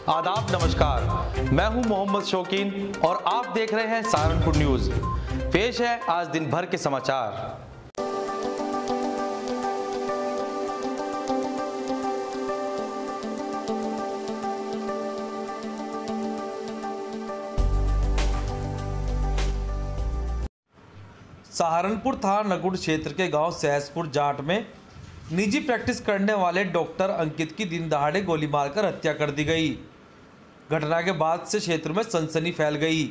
आदाब, नमस्कार। मैं हूं मोहम्मद शौकीन और आप देख रहे हैं सहारनपुर न्यूज। पेश है आज दिन भर के समाचार। सहारनपुर थाना नगुड़ क्षेत्र के गांव सहसपुर जाट में निजी प्रैक्टिस करने वाले डॉक्टर अंकित की दिन दहाड़े गोली मारकर हत्या कर दी गई। घटना के बाद से क्षेत्र में सनसनी फैल गई,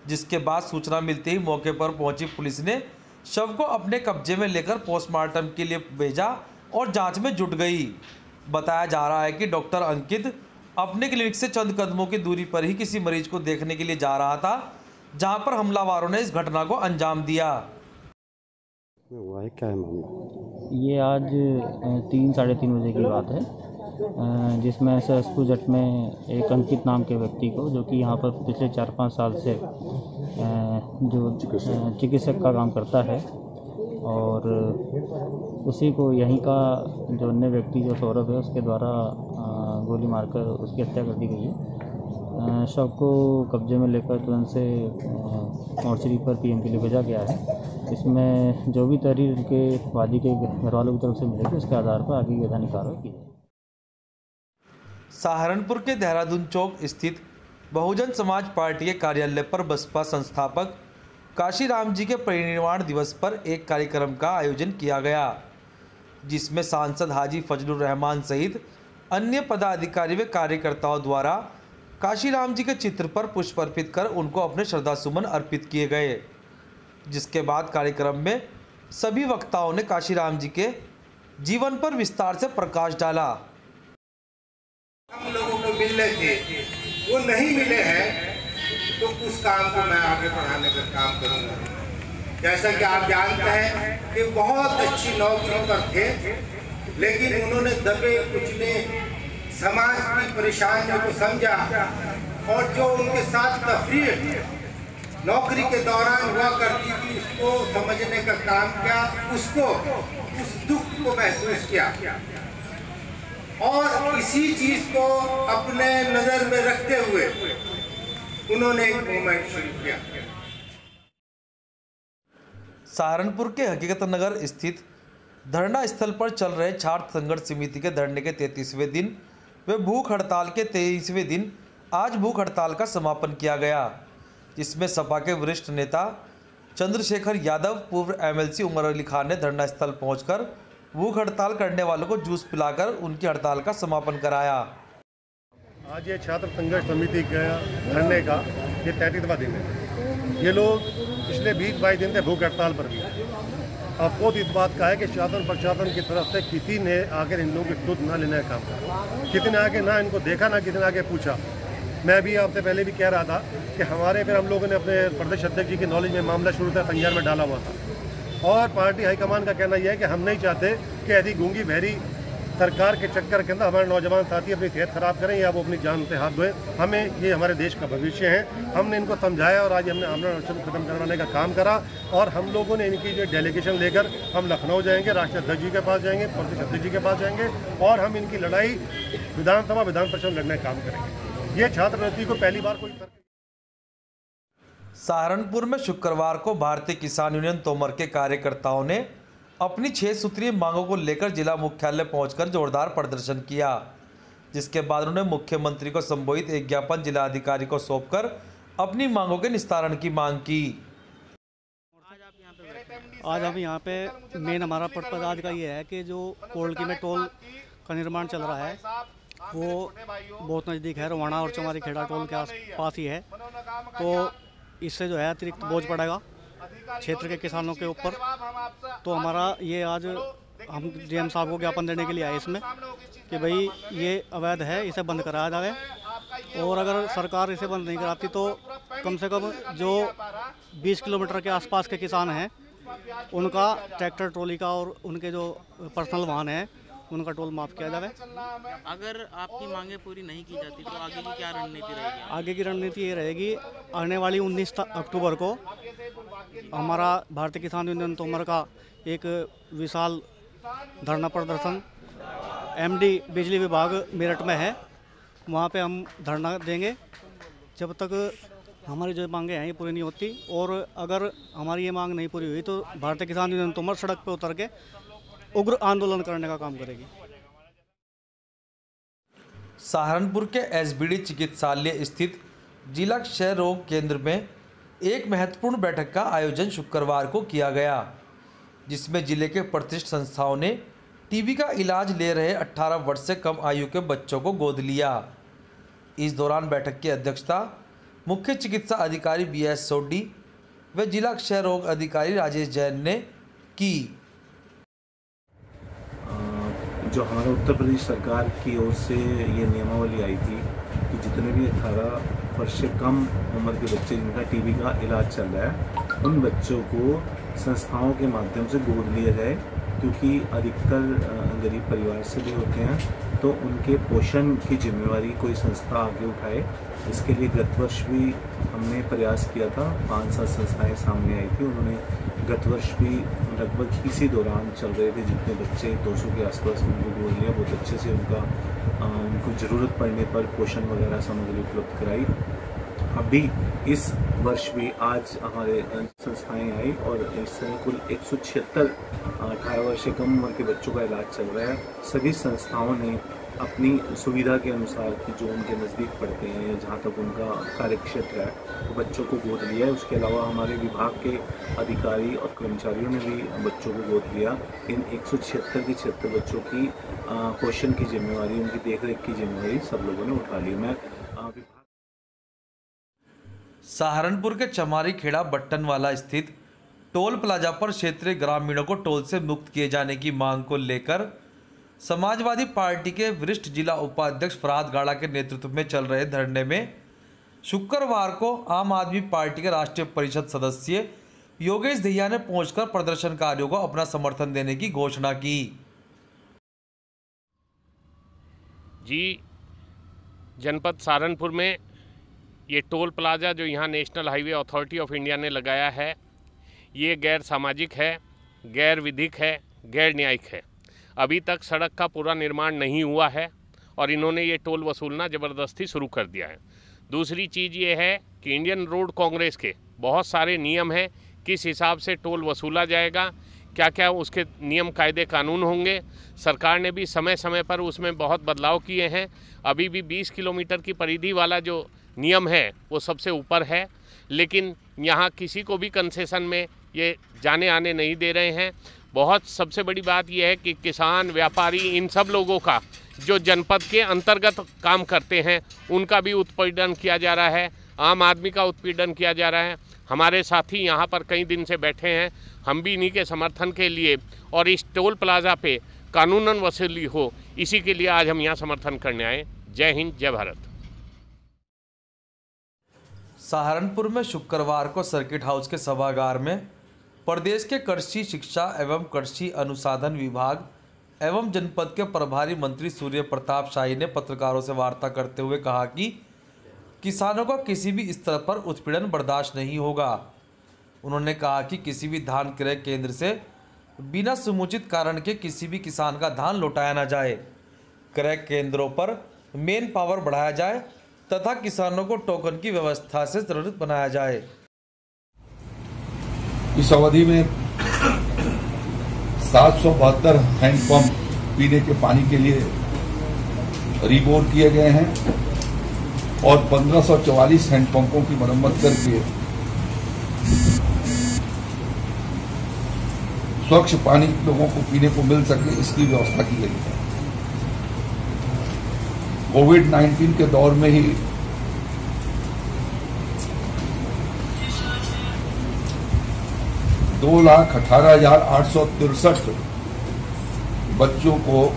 जिसके बाद सूचना मिलते ही मौके पर पहुंची पुलिस ने शव को अपने कब्जे में लेकर पोस्टमार्टम के लिए भेजा और जांच में जुट गई। बताया जा रहा है कि डॉक्टर अंकित अपने क्लिनिक से चंद कदमों की दूरी पर ही किसी मरीज को देखने के लिए जा रहा था, जहां पर हमलावरों ने इस घटना को अंजाम दिया। क्या है मामला? ये आज 3-3:30 बजे की बात है, जिसमें सहसपुर जट में एक अंकित नाम के व्यक्ति को, जो कि यहाँ पर पिछले 4-5 साल से जो चिकित्सक का काम करता है, और उसी को यहीं का जो अन्य व्यक्ति जो सौरभ है उसके द्वारा गोली मारकर उसकी हत्या कर दी गई है। शव को कब्जे में लेकर तुरंत से मॉर्चरी पर पीएम के लिए भेजा गया है। इसमें जो भी तहरीर उनके वादी के घर वालों की तरफ से मिलेगी, उसके आधार पर आगे की वैधानिक कार्रवाई की जाएगी। सहारनपुर के देहरादून चौक स्थित बहुजन समाज पार्टी के कार्यालय पर बसपा संस्थापक काशीराम जी के परिनिर्वाण दिवस पर एक कार्यक्रम का आयोजन किया गया, जिसमें सांसद हाजी फजलुर रहमान सहित अन्य पदाधिकारी व कार्यकर्ताओं द्वारा काशीराम जी के चित्र पर पुष्प अर्पित कर उनको अपने श्रद्धासुमन अर्पित किए गए। जिसके बाद कार्यक्रम में सभी वक्ताओं ने काशीराम जी के जीवन पर विस्तार से प्रकाश डाला। हम लोगों को मिलने थे, वो नहीं मिले हैं, तो उस काम को मैं आगे बढ़ाने का काम करूंगा। जैसा कि आप जानते हैं कि बहुत अच्छी नौकरी पर थे, लेकिन उन्होंने दबे कुचले समाज की परेशानियों को समझा, और जो उनके साथ तफरीक नौकरी के दौरान हुआ करती थी उसको समझने का काम किया, उसको उस दुख को महसूस किया और इसी चीज को अपने नजर में रखते हुए उन्होंने एक मूवमेंट शुरू किया। सहारनपुर के हकीकत नगर स्थित धरना स्थल पर चल रहे छात्र संघर्ष समिति के धरने के 33वें दिन व भूख हड़ताल के 23वें दिन आज भूख हड़ताल का समापन किया गया, जिसमें सपा के वरिष्ठ नेता चंद्रशेखर यादव, पूर्व एमएलसी उमर अली खान ने धरना स्थल पहुंचकर भूख हड़ताल करने वालों को जूस पिलाकर उनकी हड़ताल का समापन कराया। आज ये छात्र संघर्ष समिति का धरने का ये 33वां दिन है। ये लोग पिछले 20-22 दिन से भूख हड़ताल पर भी। अफसोस इस बात का है कि शासन प्रशासन की तरफ से किसी ने आकर इन लोगों की सुध न लेने का काम करा, किसी ने आके ना इनको देखा, ना किसी ने आके पूछा। मैं भी आपसे पहले भी कह रहा था कि हमारे फिर हम लोगों ने अपने प्रदेश अध्यक्ष जी की नॉलेज में मामला शुरू था, संज्ञान में डाला हुआ था, और पार्टी हाईकमान का कहना यह है कि हम नहीं चाहते कि ऐसी गूंगी बहरी सरकार के चक्कर के अंदर हमारे नौजवान साथी अपनी सेहत खराब करें या वो अपनी जान पे हाथ धोएं। हमें ये हमारे देश का भविष्य है। हमने इनको समझाया और आज हमने आमरण अनशन खत्म करवाने का काम करा, और हम लोगों ने इनकी जो डेलीगेशन लेकर हम लखनऊ जाएंगे, राष्ट्रीय अध्यक्ष जी के पास जाएंगे, प्रदेश अध्यक्ष जी के पास जाएंगे, और हम इनकी लड़ाई विधानसभा विधान परिषद लड़ने का काम करेंगे। ये छात्र नीति को पहली बार कोई। सहारनपुर में शुक्रवार को भारतीय किसान यूनियन तोमर के कार्यकर्ताओं ने अपनी 6 सूत्रीय मांगों को लेकर जिला मुख्यालय पहुंचकर जोरदार प्रदर्शन किया, जिसके बाद उन्होंने मुख्यमंत्री को संबोधित एक ज्ञापन जिलाधिकारी को सौंपकर अपनी मांगों के निस्तारण की मांग की। आज हम यहाँ पे मेन हमारा पर्पज आज का ये है कि जो कोल्ड की में टोल का निर्माण चल रहा है वो बहुत नज़दीक है, रवाना और चमारी खेड़ा टोल के आस पास ही है, तो इससे जो है अतिरिक्त बोझ पड़ेगा क्षेत्र के किसानों के ऊपर। तो हमारा ये आज हम डीएम साहब को ज्ञापन देने के लिए आए इसमें कि भाई ये अवैध है, इसे बंद कराया जाए, और अगर सरकार इसे बंद नहीं कराती तो कम से कम जो 20 किलोमीटर के आसपास के किसान हैं उनका ट्रैक्टर ट्रॉली का और उनके जो पर्सनल वाहन हैं उनका टोल माफ़ किया जाए। अगर आपकी मांगें पूरी नहीं की जाती तो आगे की क्या रणनीति रहेगी? आगे की रणनीति ये रहेगी, आने वाली 19 अक्टूबर को हमारा भारतीय किसान यूनियन तोमर का एक विशाल धरना प्रदर्शन एमडी बिजली विभाग मेरठ में है, वहाँ पे हम धरना देंगे जब तक हमारी जो मांगे हैं ये पूरी नहीं होती। और अगर हमारी ये मांग नहीं पूरी हुई तो भारतीय किसान यूनियन तोमर सड़क पर उतर के उग्र आंदोलन करने का काम करेगी। सहारनपुर के एसबीडी चिकित्सालय स्थित जिला क्षय रोग केंद्र में एक महत्वपूर्ण बैठक का आयोजन शुक्रवार को किया गया, जिसमें जिले के प्रतिष्ठित संस्थाओं ने टीबी का इलाज ले रहे 18 वर्ष से कम आयु के बच्चों को गोद लिया। इस दौरान बैठक की अध्यक्षता मुख्य चिकित्सा अधिकारी BS सोडी व जिला क्षय रोग अधिकारी राजेश जैन ने की। जो हमारे उत्तर प्रदेश सरकार की ओर से ये नियमावली आई थी कि जितने भी 18 वर्ष से कम उम्र के बच्चे जिनका टीबी का इलाज चल रहा है, उन बच्चों को संस्थाओं के माध्यम से गोद लिया जाए, क्योंकि अधिकतर गरीब परिवार से भी होते हैं, तो उनके पोषण की जिम्मेवारी कोई संस्था आगे उठाए। इसके लिए गत वर्ष भी हमने प्रयास किया था, 5-7 संस्थाएं सामने आई थी। उन्होंने गत वर्ष भी लगभग इसी दौरान चल रहे थे, जितने बच्चे 200 के आसपास उनको गोद लिया, बहुत अच्छे से उनको ज़रूरत पड़ने पर पोषण वगैरह सामग्री उपलब्ध कराई। अभी इस वर्ष भी आज हमारे संस्थाएं आई और इस समय कुल 176 18 वर्ष से कम उम्र के बच्चों का इलाज चल रहा है। सभी संस्थाओं ने अपनी सुविधा के अनुसार कि जो उनके नज़दीक पड़ते हैं या जहाँ तक उनका कार्यक्षेत्र है, तो बच्चों को गोद लिया है। उसके अलावा हमारे विभाग के अधिकारी और कर्मचारियों ने भी बच्चों को गोद लिया। इन 176 के 76 बच्चों की पोषण की जिम्मेवारी, उनकी देखरेख की जिम्मेवारी सब लोगों ने उठा ली। मैं सहारनपुर के चमारी खेड़ा बट्टनवाला स्थित टोल प्लाजा पर क्षेत्रीय ग्रामीणों को टोल से मुक्त किए जाने की मांग को लेकर समाजवादी पार्टी के वरिष्ठ जिला उपाध्यक्ष फरहाद गाड़ा के नेतृत्व में चल रहे धरने में शुक्रवार को आम आदमी पार्टी के राष्ट्रीय परिषद सदस्य योगेश दहिया ने पहुंचकर प्रदर्शनकारियों को अपना समर्थन देने की घोषणा की। जी, जनपद सहारनपुर में ये टोल प्लाजा जो यहाँ national highway authority of India ने लगाया है, ये गैर सामाजिक है, गैर विधिक है, गैर न्यायिक है। अभी तक सड़क का पूरा निर्माण नहीं हुआ है और इन्होंने ये टोल वसूलना ज़बरदस्ती शुरू कर दिया है। दूसरी चीज़ ये है कि इंडियन रोड कांग्रेस के बहुत सारे नियम हैं, किस हिसाब से टोल वसूला जाएगा, क्या क्या उसके नियम कायदे कानून होंगे। सरकार ने भी समय समय पर उसमें बहुत बदलाव किए हैं। अभी भी 20 किलोमीटर की परिधि वाला जो नियम है वो सबसे ऊपर है, लेकिन यहाँ किसी को भी कंसेशन में ये जाने आने नहीं दे रहे हैं। बहुत सबसे बड़ी बात यह है कि किसान, व्यापारी, इन सब लोगों का जो जनपद के अंतर्गत काम करते हैं उनका भी उत्पीड़न किया जा रहा है, आम आदमी का उत्पीड़न किया जा रहा है। हमारे साथी यहाँ पर कई दिन से बैठे हैं, हम भी इन्हीं के समर्थन के लिए और इस टोल प्लाजा पे कानूनन वसूली हो, इसी के लिए आज हम यहाँ समर्थन करने आए। जय हिंद, जय भारत। सहारनपुर में शुक्रवार को सर्किट हाउस के सभागार में प्रदेश के कृषि शिक्षा एवं कृषि अनुसंधान विभाग एवं जनपद के प्रभारी मंत्री सूर्य प्रताप शाही ने पत्रकारों से वार्ता करते हुए कहा कि किसानों को किसी भी स्तर पर उत्पीड़न बर्दाश्त नहीं होगा। उन्होंने कहा कि किसी भी धान क्रय केंद्र से बिना समुचित कारण के किसी भी किसान का धान लौटाया न जाए। क्रय केंद्रों पर मेन पावर बढ़ाया जाए तथा किसानों को टोकन की व्यवस्था से जरूरत बनाया जाए। इस अवधि में 772 हैंडपंप पीने के पानी के लिए रिबोर किए गए हैं और 1544 हैंडपंपों की मरम्मत करके स्वच्छ पानी लोगों को पीने को मिल सके, इसकी व्यवस्था की गई है। कोविड-19 के दौर में ही $2,18,863 बच्चों को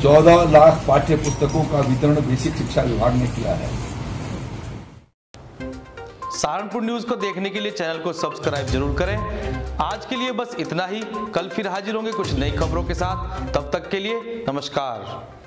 14 लाख पाठ्य पुस्तकों का वितरण बेसिक शिक्षा विभाग ने किया है। सहारनपुर न्यूज को देखने के लिए चैनल को सब्सक्राइब जरूर करें। आज के लिए बस इतना ही। कल फिर हाजिर होंगे कुछ नई खबरों के साथ। तब तक के लिए नमस्कार।